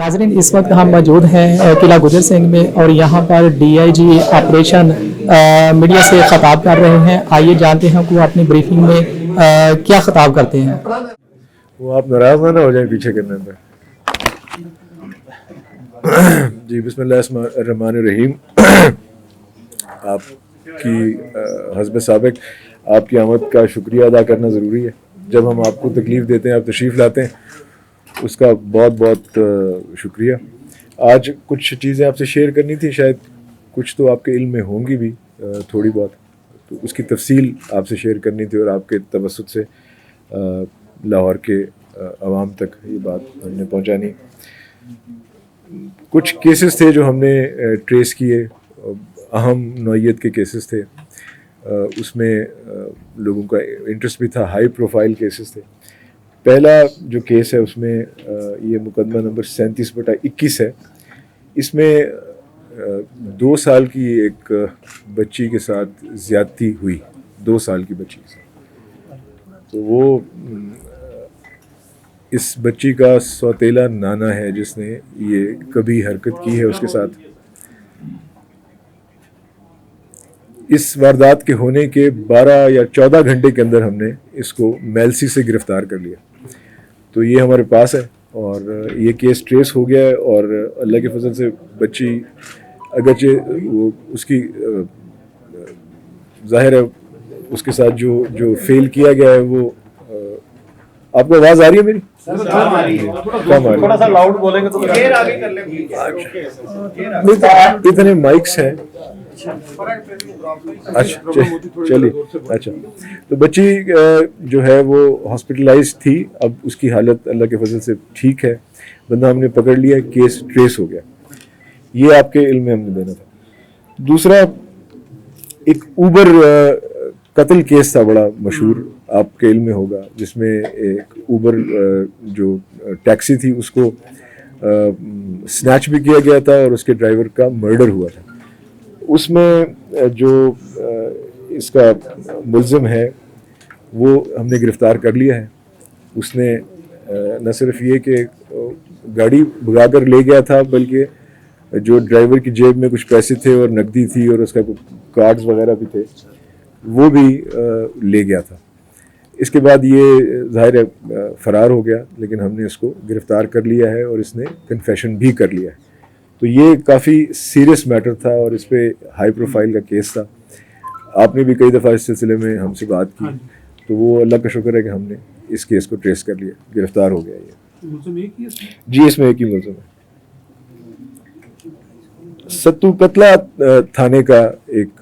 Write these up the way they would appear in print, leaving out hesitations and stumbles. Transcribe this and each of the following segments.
नाजरीन, इस वक्त हम मौजूद हैं किला गुजर सिंह में और यहाँ पर डीआईजी ऑपरेशन मीडिया से खिताब कर रहे हैं। आइए जानते हैं कि वो अपनी ब्रीफिंग में क्या खिताब करते हैं। वो आप नाराज ना हो जाए पीछे करने पे। जी बिस्मिल्लाहिर्रहमानिर्रहीम। आपकी हस्ब साबिक आपकी आमद का शुक्रिया अदा करना ज़रूरी है। जब हम आपको तकलीफ़ देते हैं, आप तशरीफ़ लाते हैं, उसका बहुत बहुत शुक्रिया। आज कुछ चीज़ें आपसे शेयर करनी थी, शायद कुछ तो आपके इल्म में होंगी भी थोड़ी बहुत, तो उसकी तफसील आपसे शेयर करनी थी और आपके तवस्सुत से लाहौर के अवाम तक ये बात हमने पहुंचानी। कुछ केसेस थे जो हमने ट्रेस किए, अहम नौइयत के केसेस थे, उसमें लोगों का इंटरेस्ट भी था, हाई प्रोफाइल केसेस थे। पहला जो केस है उसमें ये मुकदमा नंबर 37/21 है। इसमें 2 साल की एक बच्ची के साथ ज़्यादती हुई, 2 साल की बच्ची के साथ। तो वो इस बच्ची का सौतेला नाना है जिसने ये कभी हरकत की है उसके साथ। इस वारदात के होने के 12 या 14 घंटे के अंदर हमने इसको मेलसी से गिरफ़्तार कर लिया। तो ये हमारे पास है और ये केस ट्रेस हो गया है और अल्लाह के फजल से बच्ची अगरचे वो उसकी ज़ाहिर है उसके साथ जो फेल किया गया है वो आपको आवाज़ आ रही है मेरी? कम आ रही है। थोड़ा सा लाउड बोलेंगे तो आगे कर ले। इतने माइक्स हैं। अच्छा चलिए। अच्छा, तो बच्ची जो है वो हॉस्पिटलाइज थी, अब उसकी हालत अल्लाह के फजल से ठीक है। बंदा हमने पकड़ लिया, केस ट्रेस हो गया। ये आपके इल्म में हमने देना था। दूसरा, एक ऊबर कत्ल केस था बड़ा मशहूर, आपके इल्म में होगा, जिसमें एक ऊबर जो टैक्सी थी उसको स्नैच भी किया गया था और उसके ड्राइवर का मर्डर हुआ था। उसमें जो इसका मुल्ज़िम है वो हमने गिरफ़्तार कर लिया है। उसने न सिर्फ ये कि गाड़ी भगा कर ले गया था, बल्कि जो ड्राइवर की जेब में कुछ पैसे थे और नकदी थी और उसका कार्ड्स वगैरह भी थे, वो भी ले गया था। इसके बाद ये ज़ाहिर है फ़रार हो गया, लेकिन हमने इसको गिरफ़्तार कर लिया है और इसने कन्फेशन भी कर लिया है। तो ये काफ़ी सीरियस मैटर था और इस पर हाई प्रोफाइल का केस था। आपने भी कई दफ़ा इस सिलसिले में हमसे बात की, तो वो अल्लाह का शुक्र है कि हमने इस केस को ट्रेस कर लिया, गिरफ़्तार हो गया ये। जी, इसमें एक ही मुल्ज़िम है। सत्तू कतला थाने का एक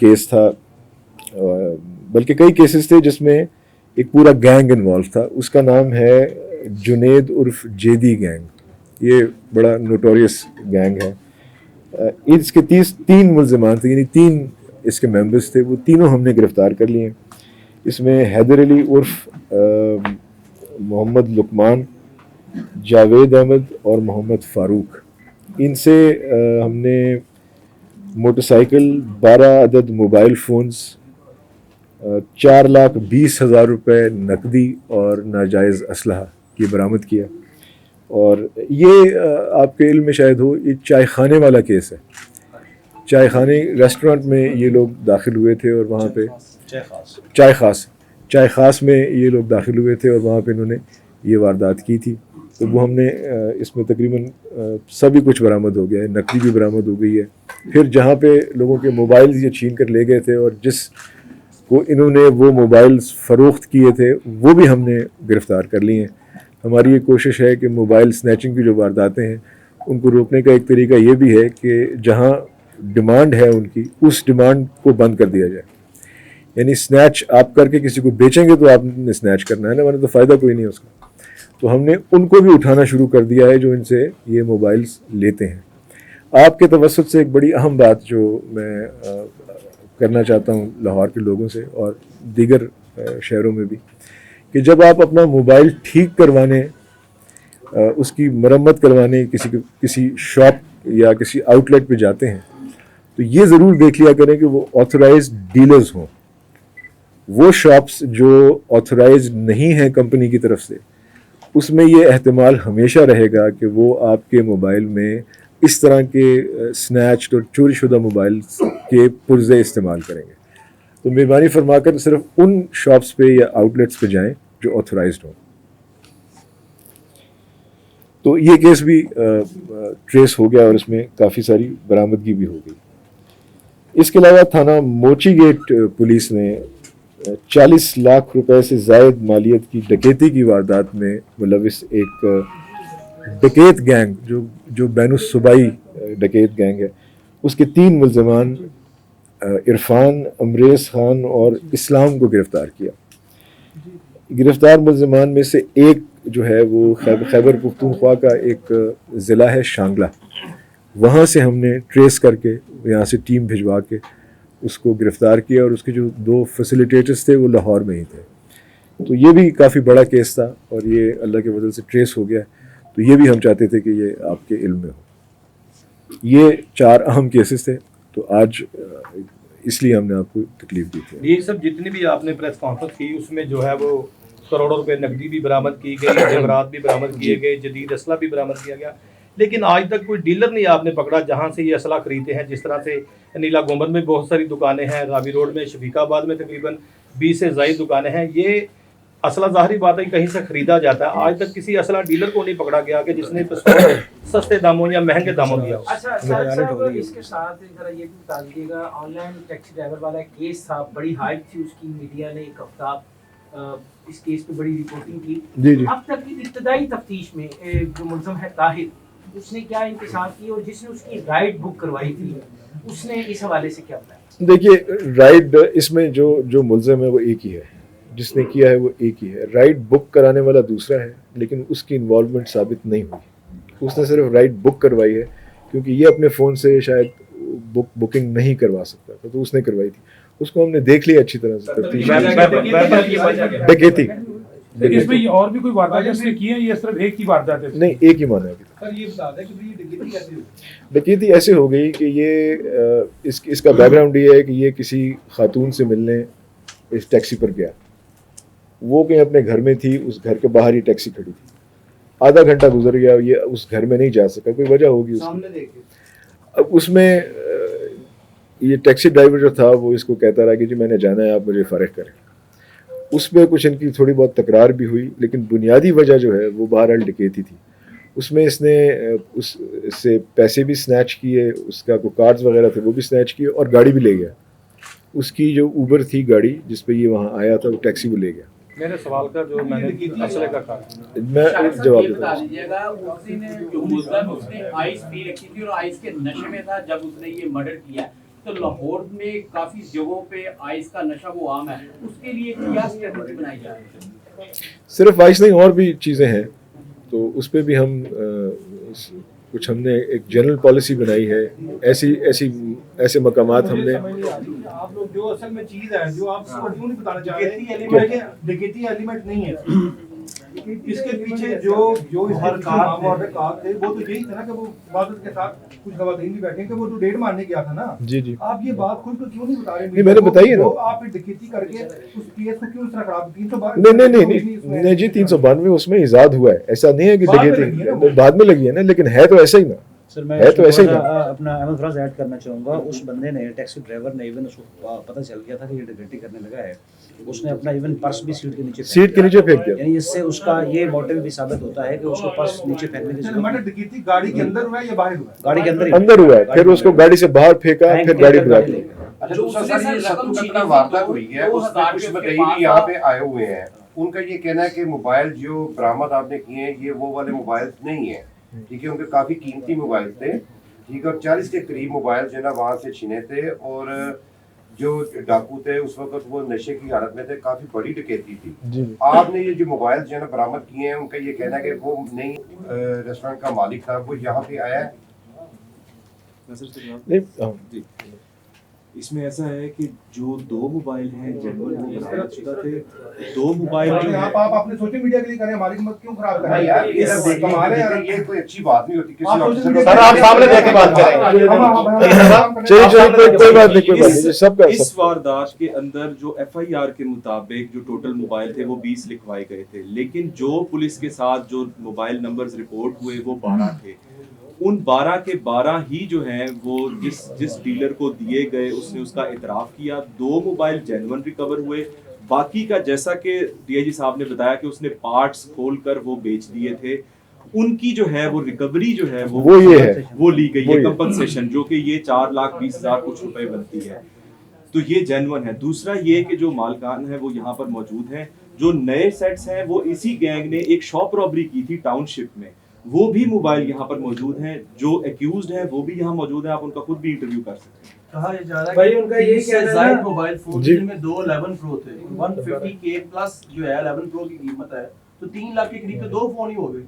केस था, बल्कि कई केसेस थे जिसमें एक पूरा गैंग इन्वॉल्व था। उसका नाम है जुनेद उर्फ जेदी गैंग। ये बड़ा नोटोरियस गैंग है। इसके 3 मुल्ज़िमान थे, यानी 3 इसके मेंबर्स थे। वो तीनों हमने गिरफ़्तार कर लिए। इसमें हैदर अली उर्फ मोहम्मद लुकमान, जावेद अहमद और मोहम्मद फ़ारूक, इनसे हमने मोटरसाइकिल, 12 अदद मोबाइल फ़ोन्स, 4,20,000 रुपये नकदी और नाजायज़ असलहा ये बरामद किया। और ये आपके इल्म में शायद हो, ये चाय खाने वाला केस है। चाय खाने रेस्टोरेंट में ये लोग दाखिल हुए थे और वहाँ पे चाय खास में ये लोग दाखिल हुए थे और वहाँ पे इन्होंने ये वारदात की थी। तो वो हमने इसमें तकरीबन सभी कुछ बरामद हो गया है, नकदी भी बरामद हो गई है। फिर जहाँ पे लोगों के मोबाइल्स ये छीन कर ले गए थे और जिस को इन्होंने वो मोबाइल्स फ़रोख्त किए थे, वो भी हमने गिरफ़्तार कर लिए हैं। हमारी ये कोशिश है कि मोबाइल स्नैचिंग की जो वारदातें हैं उनको रोकने का एक तरीका ये भी है कि जहाँ डिमांड है उनकी, उस डिमांड को बंद कर दिया जाए। यानी स्नैच आप करके किसी को बेचेंगे तो आपने स्नैच करना है ना, वरना तो फ़ायदा कोई नहीं है उसका। तो हमने उनको भी उठाना शुरू कर दिया है जो इनसे ये मोबाइल्स लेते हैं। आपके तवस्सुत से एक बड़ी अहम बात जो मैं करना चाहता हूँ लाहौर के लोगों से और दीगर शहरों में भी, कि जब आप अपना मोबाइल ठीक करवाने, उसकी मरम्मत करवाने किसी शॉप या किसी आउटलेट पे जाते हैं, तो ये ज़रूर देख लिया करें कि वो ऑथराइज्ड डीलर्स हों। वो शॉप्स जो ऑथराइज्ड नहीं हैं कंपनी की तरफ से, उसमें ये एहतमाल हमेशा रहेगा कि वो आपके मोबाइल में इस तरह के स्नैच्ड और चोरी शुदा मोबाइल के पुर्जे इस्तेमाल करेंगे। तो मेहरबानी फरमाकर सिर्फ उन शॉप्स पे या आउटलेट्स पे जाएं जो ऑथराइज्ड हों। तो ये केस भी ट्रेस हो गया और इसमें काफ़ी सारी बरामदगी भी हो गई। इसके अलावा थाना मोची गेट पुलिस ने 40 लाख रुपए से ज़ायद मालियत की डकैती की वारदात में मुलविस एक डकैत गैंग जो बैनुस सूबाई डकैत गैंग है, उसके 3 मुल्ज़मान इरफान, अमरेज़ खान और इस्लाम को गिरफ़्तार किया। गिरफ़्तार मुल्ज़मान में से एक जो है वो खैबर पुख्तूनख्वा का एक ज़िला है शांगला, वहाँ से हमने ट्रेस करके यहाँ से टीम भिजवा के उसको गिरफ़्तार किया और उसके जो 2 फैसिलिटेटर्स थे वो लाहौर में ही थे। तो ये भी काफ़ी बड़ा केस था और ये अल्लाह के फजल से ट्रेस हो गया। तो ये भी हम चाहते थे कि ये आपके इल्म में हो। ये 4 अहम केसेस थे, तो आज इसलिए हमने आपको तकलीफ दी थी। ये सब जितनी भी आपने प्रेस कॉन्फ्रेंस की उसमें जो है वो करोड़ों रुपए नकदी भी बरामद की गई, जेवरात भी बरामद किए गए, जदीद असला भी बरामद किया गया, लेकिन आज तक कोई डीलर नहीं आपने पकड़ा जहां से ये असला खरीदते हैं। जिस तरह से नीला गुंबद में बहुत सारी दुकानें हैं, रावी रोड में, शफीकाबाद में तकरीबन 20 से ज़ायद दुकानें हैं। ये असला ज़ाहिरी बात है कहीं से ख़रीदा जाता है। आज तक किसी असला डीलर को नहीं पकड़ा गया कि जिसने पिस्तौल सस्ते दामों या महंगे दामों दिया। अच्छा साहब, इसके साथ जरा ये भी बता दीजिएगा, ऑनलाइन टैक्सी ड्राइवर वाला केस था, बड़ी हाइप थी उसकी, मीडिया ने एक हफ्ता इस केस पे बड़ी रिपोर्टिंग की। जी जी। अब तक की इब्तदाई तफ्तीश में जो मुल्ज़म है ताहिर, उसने क्या इंतशार की और जिसने उसकी राइड बुक करवाई थी उसने इस हवाले से क्या बताया? देखिए, राइड इसमें जो मुल्ज़म है वो एक ही है, जिसने किया है वो एक ही है। राइड बुक कराने वाला दूसरा है, लेकिन उसकी इन्वॉल्वमेंट साबित नहीं हुई। उसने सिर्फ राइड बुक करवाई है, क्योंकि ये अपने फ़ोन से शायद बुकिंग नहीं करवा सकता था, तो उसने करवाई थी। उसको हमने देख लिया अच्छी तरह से तफ्तीश। डकैती इसमें ये और भी कोई वारदात इसने की है, ये सिर्फ एक ही वारदात है? नहीं, एक ही माना है अभी तक। सर ये बता दें कि ये डकैती कैसे हुई? डकैती ऐसे हो गई कि ये इसका बैकग्राउंड ये है कि ये किसी खातून से मिलने इस टैक्सी पर गया। वो कहीं अपने घर में थी, उस घर के बाहर ही टैक्सी खड़ी थी। आधा घंटा गुजर गया, ये उस घर में नहीं जा सका, कोई वजह होगी उसकी। अब उसमें ये टैक्सी ड्राइवर जो था वो इसको कहता रहा कि जी मैंने जाना है, आप मुझे फ़ारिग करें। उसमें कुछ इनकी थोड़ी बहुत तकरार भी हुई, लेकिन बुनियादी वजह जो है वो बहरहाल डकैती थी। उसमें इसने उससे पैसे भी स्नैच किए, उसका कोई कार्ड्स वगैरह थे वो भी स्नैच किए और गाड़ी भी ले गया। उसकी जो ऊबर थी गाड़ी जिस पे ये वहाँ आया था, वो टैक्सी वो ले गया। मेरे सवाल का जो मैंने असले का कहा, मैं जवाब देता हूँ। दीजिएगा, उसने जो मुल्ज़म उसने आइस पी रखी थी और आइस के नशे में था जब उसने ये मर्डर किया। तो लाहौर में काफी जगहों पे आइस का नशा वो आम है, उसके लिए क्या स्ट्रेटजी बनाई जा रही है? सिर्फ आइस नहीं, और भी चीज़ें हैं, तो उस पर भी हम कुछ हमने एक जनरल पॉलिसी बनाई है। ऐसे मकामात हमने। आप लोग जो असल में चीज है जो आप क्यों नहीं बताना चाह रहे, डकैती एलिमेंट नहीं है इसके पीछे। जो हर कार थे वो तो यही था ना कि वो इबादत के साथ कुछ खवातीन भी बैठे कि वो तो डेढ़ मारने गया था ना। जी जी। आप ये बात खुद को क्यों नहीं बता रहे? नहीं, मैंने बताई है ना। आप डकैती करके उस केस को क्यों इस तरह खराब? 392 नहीं जी, 392 उसमें इजाद हुआ है। ऐसा नहीं है कि डकैती बाद में लगी है ना, लेकिन है तो ऐसा ही ना। सर मैं है तो ऐसे ही ना। अपना अहमद फराज ऐड करना चाहूँगा। उस बंदे ने, टैक्सी ड्राइवर ने, इवन उसको पता चल गया था कि ये डकैती करने लगा है, उसने अपना इवन पर्स भी सीट के नीचे फेंक दिया। यानी इससे उसका ये मोटिव भी साबित होता है कि उसको पर्स नीचे फेंकने की जरूरत नहीं। डकैती गाड़ी के अंदर हुआ है या बाहर हुआ है? गाड़ी के अंदर हुआ है, फिर उसको गाड़ी से बाहर फेंका, फिर गाड़ी भगा दी। अच्छा, दूसरा सर ये शत्रुघ्न वारदात हुई है, उसमें कुछ मतई भी यहाँ पे आए हुए हैं। उनका ये कहना है कि मोबाइल जो बरामद आपने किए हैं ये वो वाले मोबाइल नहीं है, ठीक है। उनके काफी कीमती मोबाइल थे, ठीक है, और 40 के करीब मोबाइल जो है ना वहाँ से छीने थे। और जो डाकू थे उस वक्त वो नशे की हालत में थे, काफी बड़ी डकैती थी। आपने ये जो मोबाइल जो है ना बरामद किए हैं, उनका ये कहना है कि वो नई रेस्टोरेंट का मालिक था, वो यहाँ पे आया है। इसमें ऐसा है कि जो 2 मोबाइल हैं जेन्युइन वो बरामदशुदा थे। 2 मोबाइल जो है आप अपने सोशल मीडिया के लिए करें, हमारी कीमत क्यों खराब कर रहे हैं यार, यार? कमाल है यार। ये कोई अच्छी बात नहीं होती किसी आप ऑफिसर सोशल को। सर, आप सामने देख के बात करें। चलिए कोई बात नहीं, कोई बात नहीं, सबका इस वारदात के अंदर जो एफआईआर के मुताबिक जो टोटल मोबाइल थे वो 20 लिखवाए गए थे, लेकिन जो पुलिस के साथ जो मोबाइल नंबर्स रिपोर्ट हुए वो 12 थे। उन 12 के 12 ही जो हैं वो जिस डीलर को दिए गए उसने उसका इतराफ किया। 2 मोबाइल जेन्युइन रिकवर हुए। बाकी का जैसा कि डीआईजी साहब ने बताया कि उसने पार्ट्स खोलकर वो बेच दिए थे, उनकी जो है वो रिकवरी जो है वो ये है, वो ली गई वो है ये। कंपनसेशन, जो कि ये 4,20,000 कुछ रुपए बनती है। तो ये जेन्युइन है। दूसरा ये कि जो मालकान है वो यहाँ पर मौजूद हैं। जो नए सेट्स हैं वो इसी गैंग ने एक शॉप रॉबरी की थी टाउनशिप में, वो भी मोबाइल यहाँ पर मौजूद हैं। जो एक्यूज्ड हैं वो भी यहाँ मौजूद है, आप उनका खुद भी इंटरव्यू कर सकते हैं। कहा जा रहा है भाई कि उनका ये कहना है जायद ना- मोबाइल फोन जी। जिनमें 2 11 प्रो थे, 150K प्लस जो है 11 प्रो की कीमत है, तो 3 लाख के करीब तो 2 फोन ही हो गए।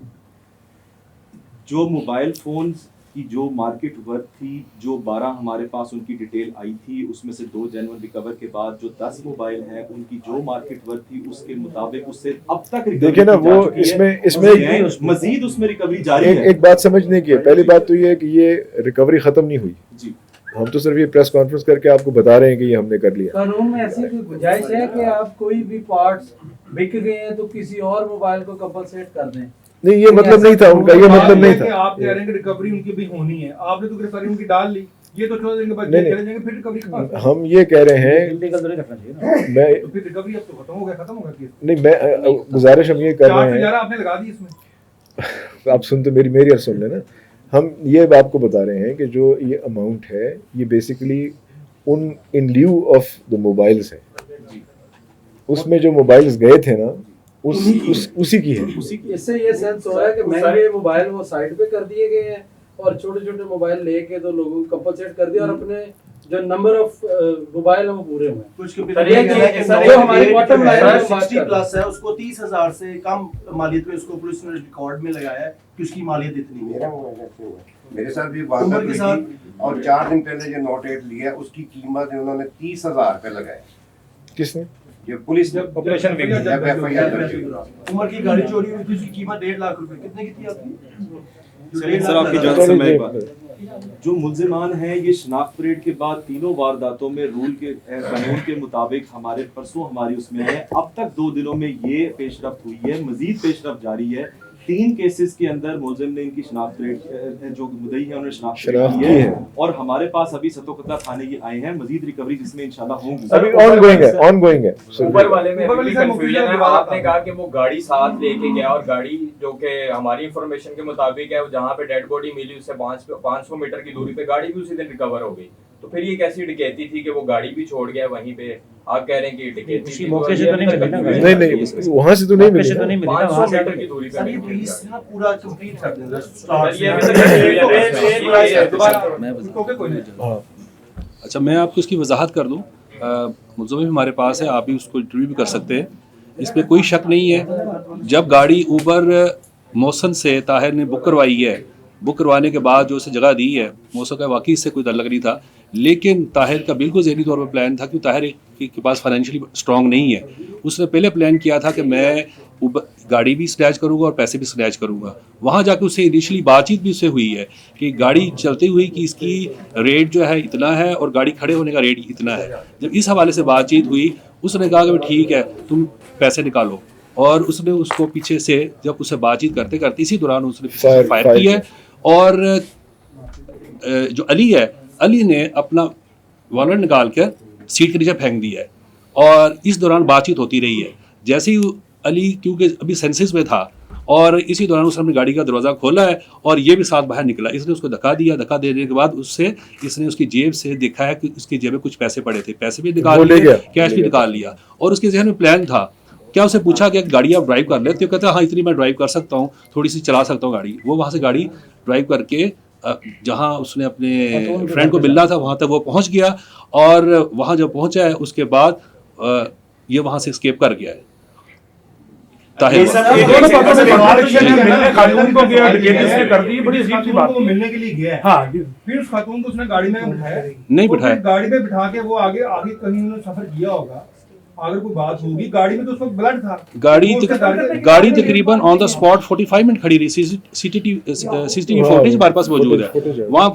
जो मोबाइल फोन्स की जो मार्केट वर्थ थी, जो 12 हमारे पास उनकी डिटेल आई थी, उसमें से 2 जेन्युइन रिकवर के बाद जो 10 मोबाइल हैं उनकी जो मार्केट वर्थ थी उसके मुताबिक उससे अब तक recovery देखिए ना, की जा वो चुकी है। इसमें उसमें मजीद उसमें रिकवरी जारी है। एक बात समझने की है। पहली बात तो ये है कि ये रिकवरी खत्म नहीं हुई। जी, हम तो सिर्फ ये प्रेस कॉन्फ्रेंस करके आपको बता रहे हैं कि ये हमने कर लिया। कानून में ऐसी कोई गुंजाइश है कि आप कोई भी पार्ट्स बिक गए हैं तो किसी और मोबाइल को कंपनसेट कर दें? नहीं, ये मतलब नहीं था उनका, ये मतलब नहीं था। आप कह रहे हैं कि रिकवरी उनकी भी होनी है, आपने तो गिरफ्तारी उनकी डाल ली, ये तो छोड़ देंगे बस नहीं, चले जाएंगे, फिर रिकवरी कहाँ से? हम ये कह रहे हैं, इलीगल तो नहीं रखना चाहिए ना। मैं तो फिर रिकवरी अब तो खत्म हो गया केस। नहीं, मैं गुजारिश हम ये कर 4 रहे से हैं, 11 आपने लगा दी इसमें। आप सुन तो मेरी और सुन लेना। हम ये आपको बता रहे हैं कि जो ये अमाउंट है ये बेसिकली उन इन ल्यू ऑफ द मोबाइल्स है। उसमें जो मोबाइल्स गए थे ना उसी की है। इससे ये सेंस हो रहा है कि महंगे मोबाइल वो साइड पे कर दिए गए हैं और छोटे छोटे मोबाइल लेके तो लोगों को कंपनसेट कर दिया और अपने जो नंबर ऑफ मोबाइल है वो पूरे हुए। कुछ जो हमारी bottom line है, वो बात 60 कर प्लस है, उसको 30,000 से कम मालियत में उसको पुलिस ने रिकॉर्ड में लगाया है कि उसकी मालियत इतनी है। मेरा मोबाइल ऐसे हुआ है। मेरे साथ भी उम्र वारदात के हुई साथ- थी और 4 दिन पहले जो नोट 8 लिया उसकी कीमत उन्होंने 30,000 रुपए लगाए। किसने? ये पुलिस ने ऑपरेशन विंग जब एफआईआर दर्ज हुई। उमर की गाड़ी चोरी हुई थी, उसकी कीमत 1.5 लाख रुपए। कितने की थी आपकी? सर आपकी जांच थोड़ी समय देर- बाद जो मुल्जिमान हैं ये शनाख्त परेड के बाद तीनों वारदातों में रूल के कानून के मुताबिक हमारे परसों हमारी उसमें है। अब तक 2 दिनों में ये पेशरफ्त हुई है, मजीद पेशरफ्त जारी है। 3 केसेस के अंदर मुल्जिम ने इनकी शनाख्त परेड जो मुद्दई है उन्होंने शनाख्त शनाख्त की की है है। और हमारे पास अभी सतोकतला थाने ये आए हैं, मजीद रिकवरी जिसमें इंशाल्लाह होंगी। अभी ऑनगोइंग है। ऊबर वाले में ऊबर वाले अभी सर, कंफ्यूजन है। मुफ्ती आपने कहा कि वो गाड़ी साथ लेके गया और गाड़ी जो कि हमारी इंफॉर्मेशन के मुताबिक है, जहाँ पे डेड बॉडी मिली उससे 500 मीटर की दूरी पे गाड़ी भी उसी दिन रिकवर हो गई। तो फिर ये कैसी डकैती थी कि वो गाड़ी भी छोड़ गया वहीं पे? आप कह रहे हैं कि डकैती उसकी थी, मौके से ये तो नहीं अभी तक मिली ना confusion गाड़ी। नहीं है। नहीं, वहां से तो नहीं मौके मिली से तो ना। नहीं मिली ना, 500 वहाँ से मीटर की दूरी पे सर ये मिली। पुलिस ना पूरा कंप्लीट कर देंगे सर, स्टार्ट ये से। अभी तक दोबारा मैं ओके कोई नहीं। हाँ, अच्छा, मैं आपको इसकी वजाहत कर दूं। मुल्ज़िम भी हमारे पास है, आप भी उसको इंटरव्यू भी कर सकते हैं, इसमें कोई शक नहीं है। जब गाड़ी ऊबर मौसन से ताहिर ने बुक करवाई है, बुक करवाने के बाद जो उसे जगह दी है, मौसम का वाकई से कोई ताल्लुक नहीं था, लेकिन ताहिर का बिल्कुल ज़हनी तौर पर प्लान था कि ताहिर के पास फाइनेंशियली स्ट्रॉन्ग नहीं है। उसने पहले प्लान किया था कि मैं गाड़ी भी स्नैच करूँगा और पैसे भी स्नैच करूँगा। वहाँ जाके उससे इनिशियली बातचीत भी उससे हुई है कि गाड़ी चलती हुई कि इसकी रेट जो है इतना है और गाड़ी खड़े होने का रेट इतना है। जब इस हवाले से बातचीत हुई, उसने कहा कि ठीक है तुम पैसे निकालो, और उसने उसको पीछे से जब उससे बातचीत करते करते इसी दौरान उसने पीछे से फायर की है और जो अली है, अली ने अपना वॉलेट निकाल कर सीट के नीचे फेंक दिया है और इस दौरान बातचीत होती रही है। जैसे ही अली क्योंकि अभी सेंसेस में था और इसी दौरान उसने अपनी गाड़ी का दरवाज़ा खोला है और ये भी साथ बाहर निकला। इसने उसको धक्का दिया, धक्का देने के बाद इसने उसकी जेब से देखा है कि उसकी जेब में कुछ पैसे पड़े थे, पैसे भी निकाल लिए, कैश भी निकाल लिया और उसके जहन में प्लान था। क्या उसे पूछा कि गाड़ी आप ड्राइव कर लेते हो? कहता है हाँ इतनी मैं ड्राइव कर सकता हूँ, थोड़ी सी चला सकता हूँ गाड़ी। वो वहाँ से गाड़ी ड्राइव करके जहाँ उसने अपने फ्रेंड को मिलना था वहाँ तक वो पहुँच गया और वहाँ जब पहुँचा है उसके बाद ये वहाँ से स्केप कर गया है। ताहिर मिलने के लिए गया है। हाँ, फिर उस खातून को उसने गाड़ी में बिठाया नहीं बिठाया, गाड़ी में बिठा के वो आगे कहीं उन्होंने सफर किया होगा, अगर कोई बात होगी गाड़ी में तो उस वक्त ब्लड था, गाड़ी तकरीबन ऑन द स्पॉट 45 मिनट खड़ी रही। सीसीटीवी फुटेज हमारे पास मौजूद है, वहाँ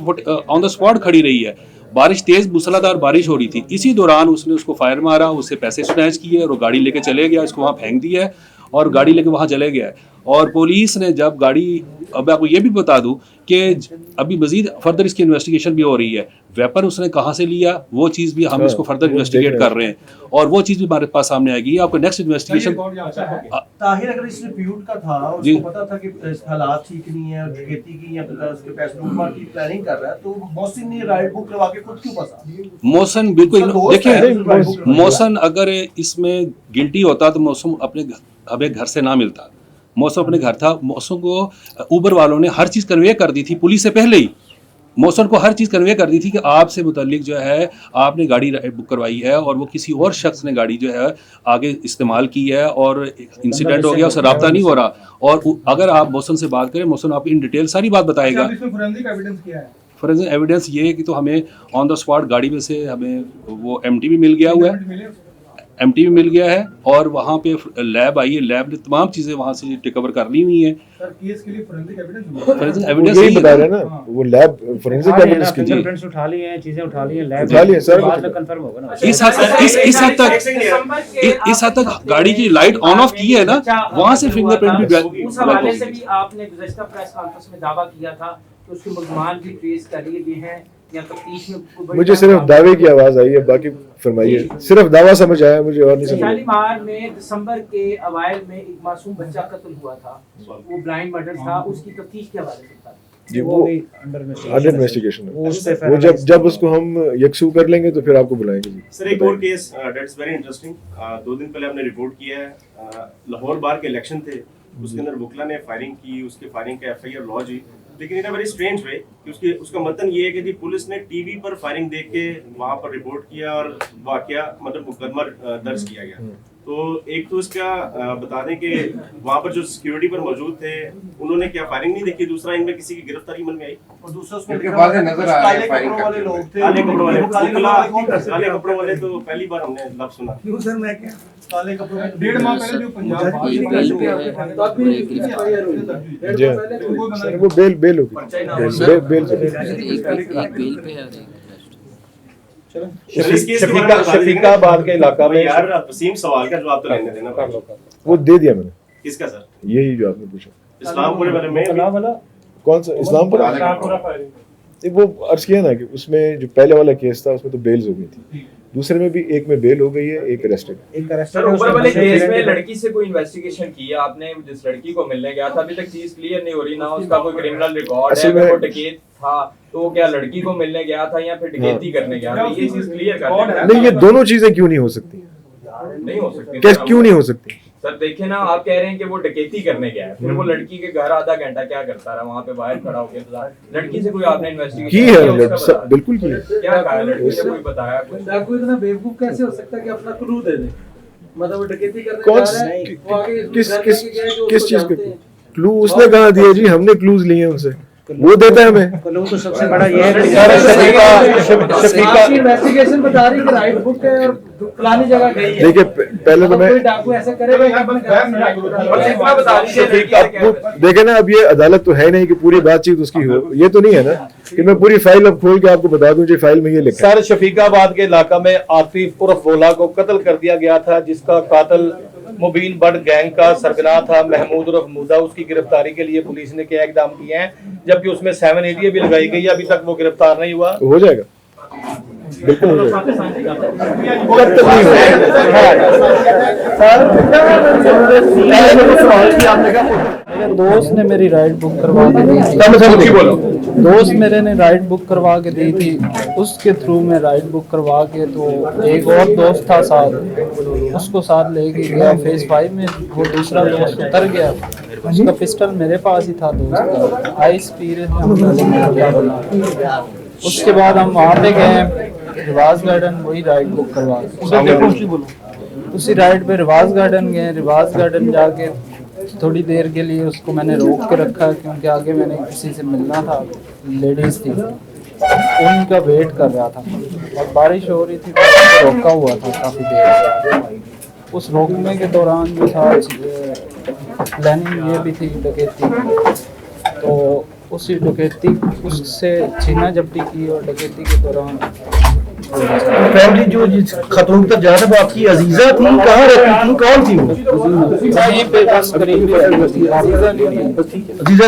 ऑन द स्पॉट खड़ी रही है। बारिश तेज मूसलाधार बारिश हो रही थी, इसी दौरान उसने उसको फायर मारा, उससे पैसे स्नैच किए और वो गाड़ी लेके चले गया, इसको वहाँ फेंक दिया है और गाड़ी लेके वहाँ चले गया है। और पुलिस ने जब गाड़ी, अब आपको ये भी बता दूं कि अभी मजीद फर्दर इसकी इन्वेस्टिगेशन भी हो रही है। वेपन उसने कहाँ से लिया वो चीज़ भी हम इसको फर्दर इन्वेस्टिगेट कर रहे हैं और वो चीज़ भी हमारे पास सामने आएगी। आपको नेक्स्ट इन्वेस्टिगेशन ताहिर अगर इस रिप्यूट का था, उसको पता था कि हालात ठीक नहीं है और डकैती की या उसके पैसे लूटमार की प्लानिंग कर रहा है, तो मोहसिन ने राइड बुक करवा के खुद क्यों फंसा? मोहसिन बिल्कुल, देखिए मोहसिन अगर इसमें गिल्टी होता तो मोहसिन अपने घर से ना मिलता। मोहसिन अपने घर था, मोहसिन को ऊबर वालों ने हर चीज़ कन्वे कर दी थी पुलिस से पहले ही। मोहसिन को हर चीज़ कन्वे कर दी थी कि आपसे मुतल्लिक जो है आपने गाड़ी बुक करवाई है और वो किसी और शख्स ने गाड़ी जो है आगे इस्तेमाल की है और इंसिडेंट हो गया, उससे रब्ता नहीं हो रहा। और अगर आप मोहसिन से बात करें, मोहसिन आपको इन डिटेल सारी बात बताएगा। फॉरेंसिक एविडेंस ये है कि तो हमें ऑन द स्पॉट गाड़ी में से हमें वो एमटी भी मिल गया हुआ है, एमटी भी मिल गया है और वहाँ पे लैब आई है, लैब ने तमाम चीज़ें वहाँ से रिकवर कर ली हुई हैं। केस के लिए फोरेंसिक एविडेंस यही बता रहे हैं ना, वो लैब फोरेंसिक एविडेंस की फिंगरप्रिंट्स उठा लिए हैं, चीजें उठा ली हैं, लैब उठा लिए सर, बाद में कंफर्म होगा ना। इस हद तक गाड़ी की लाइट ऑन ऑफ की है ना, वहाँ से फिंगरप्रिंट भी उस हवाले से भी आपने गुज़श्ता प्रेस कॉन्फ्रेंस में दावा किया था कि उसके मुल्ज़मान भी ट्रेस कर लिए गए हैं या तफ्तीश में। मुझे सिर्फ दावे की आवाज आई है, बाकी फरमाइए। सिर्फ दावा समझ आया मुझे और नहीं समझ। शालीमार में दिसंबर के अवाइल में एक मासूम बच्चा कत्ल हुआ था, वो ब्लाइंड मर्डर था, उसकी तफ्तीश के हवाले से बता जी। वो अंडर इन्वेस्टिगेशन है, वो जब उसको हम यकसू कर लेंगे तो फिर आपको बुलाएंगे जी। सर एक और केस दैट्स वेरी इंटरेस्टिंग, 2 दिन पहले हमने रिपोर्ट किया है, लाहौर बार के इलेक्शन थे, उसके अंदर वकला ने फायरिंग की, उसके फायरिंग का एफआईआर लॉन्च हुई, लेकिन इन अ वेरी स्ट्रेंज वे कि उसका मतन ये है कि जी पुलिस ने टीवी पर फायरिंग देख के वहाँ पर रिपोर्ट किया और वाकया मतलब मुकदमा दर्ज किया गया। तो एक तो इसका बता दें कि वहाँ पर जो सिक्योरिटी पर मौजूद थे उन्होंने क्या फायरिंग नहीं देखी, दूसरा इनमें किसी की गिरफ्तारी मन में आई और दूसरा उसमें नजर आ रहा है फायरिंग वाले लोग थे, काले कपड़ों वाले तो पहली बार हमने लफ्ज सुना। क्यों सर, मैं क्या काले कपड़ों में 1.5 माह पहले जो पंजाब वो बेल होगी, बेल शफीकाबाद के इलाका में यार वसीम सवाल का जवाब तो लेने देना, वो दे दिया मैंने। किसका सर? यही जो आपने पूछा इस्लामपुर बारे में, कौन सा इस्लामपुर? वो अर्ज किया ना कि उसमें जो पहले वाला केस था उसमें तो बेल्स हो गई थी, दूसरे में भी एक में बेल हो गई है, एक अरेस्टेड है। सर ऊपर वाले केस में लड़की से कोई इन्वेस्टिगेशन किया आपने? जिस लड़की को मिलने गया था अभी तक चीज क्लियर नहीं हो रही ना, उसका कोई क्रिमिनल रिकॉर्ड है, वो डकैत था, तो क्या लड़की को मिलने गया था या फिर डकैती करने गया था? ये चीज क्लियर करना। नहीं, ये दोनों चीजें क्यों नहीं हो सकती? नहीं हो सकती, क्यों नहीं हो सकती? सर देखिए ना, आप कह रहे हैं कि वो डकैती करने गया है, फिर वो लड़की के घर आधा घंटा क्या करता रहा वहाँ पे बाहर खड़ा होकर? लड़की से कोई आपने इन्वेस्टिगेशन की है? बिल्कुल की है। क्या कहा लड़की से, कोई बताया कुछ? कोई इतना बेवकूफ कैसे हो सकता है कि अपना क्लू दे दे? मतलब वो डकैती करने कौन किस चीज के क्लू उसने कहा दिया जी? हमने क्लूज लिए उनसे, वो देता है हमें। क्लू तो सबसे बड़ा ये है इन्वेस्टिगेशन बता रही है राइट बुक है और फलानी जगह गई है। देखिए पहले तो मैं डाकू ऐसा करेगा, देखे ना, अब ये अदालत तो है नहीं कि पूरी बातचीत उसकी हो, ये तो नहीं है ना कि मैं पूरी फाइल अब खोल के आपको बता दूं जी फाइल में ये लिखा है। सर शफीकाबाद के इलाका में आतिफ उर्फ भोला को कत्ल कर दिया गया था, जिसका कातिल मुबीन बट गैंग का सरगना था महमूद उर्फ मूदा। उसकी गिरफ्तारी के लिए पुलिस ने क्या इकदाम किए हैं, जबकि उसमें 7 एरिया भी लगाई गई है, अभी तक वो गिरफ्तार नहीं हुआ। हो जाएगा, बिल्कुल हो जाएगा। मेरे दोस्त ने मेरी राइड बुक करवा के दी थी, दोस्त मेरे ने राइड बुक करवा के दी थी, उसके थ्रू मैं राइड बुक करवा के, तो एक और दोस्त था साथ, उसको साथ लेके गया फेज 5 में। वो दूसरा दोस्त उतर गया, उसका पिस्टल मेरे पास ही था दोस्त का, आइस पी रहे थे। उसके बाद हम वहाँ पे गए रिवाज गार्डन, वही राइड बुक करवा के, उसी राइड पे रिवाज गार्डन गए। रिवाज गार्डन जाके थोड़ी देर के लिए उसको मैंने रोक के रखा क्योंकि आगे मैंने किसी से मिलना था, लेडीज़ थी, उनका वेट कर रहा था और बारिश हो रही थी तो रोका हुआ था काफ़ी देर। उस रोकने के दौरान जो था प्लानिंग ये भी थी डकैती की, तो उसी डकैती उससे छीना झपटी की और डकैती के दौरान फैमिली जो जिस खतरों तक जा रहा था वो आपकी अजीजा थी, कहाँ रहती थी, कौन थी वो? वहीं पे बस करीब अजीजा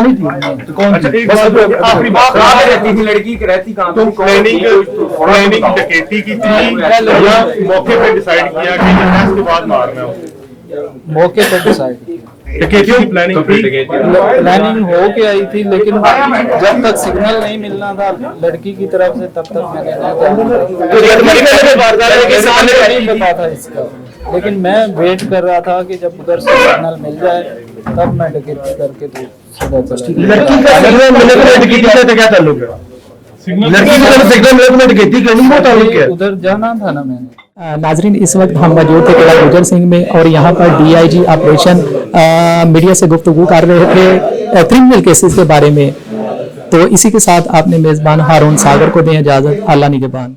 नहीं थी तो कौन थी? बस आखिरी बात, कहाँ पे रहती थी लड़की, रहती कहाँ पे? प्लानिंग डकैती की थी या मौके पे डिसाइड किया कि इसके बाद मारना है? मौके पर डिसाइड डकैतियों की प्लानिंग थी, प्लानिंग हो के आई थी, लेकिन जब तक सिग्नल नहीं मिलना था लड़की की तरफ से तब तक मैंने नहीं पता था इसका, लेकिन मैं वेट कर रहा था कि जब उधर से सिग्नल मिल जाए तब मैं डकैती करके तो सीधा चला। लड़की का सिग्नल मिलने के डकैती से क्या ताल्लुक है? लड़की का सिग्नल मिलने के डकैती करनी वो ताल्लुक है? उधर जाना था ना मैंने। नाजरीन, इस वक्त हम मौजूद थे किला गुजर सिंह में और यहाँ पर DIG ऑपरेशन मीडिया से गुफ्तगू कर रहे थे क्रिमिनल केसेस के बारे में। तो इसी के साथ आपने मेज़बान हारून सागर को दें इजाज़त। अल्लाह निगहबान।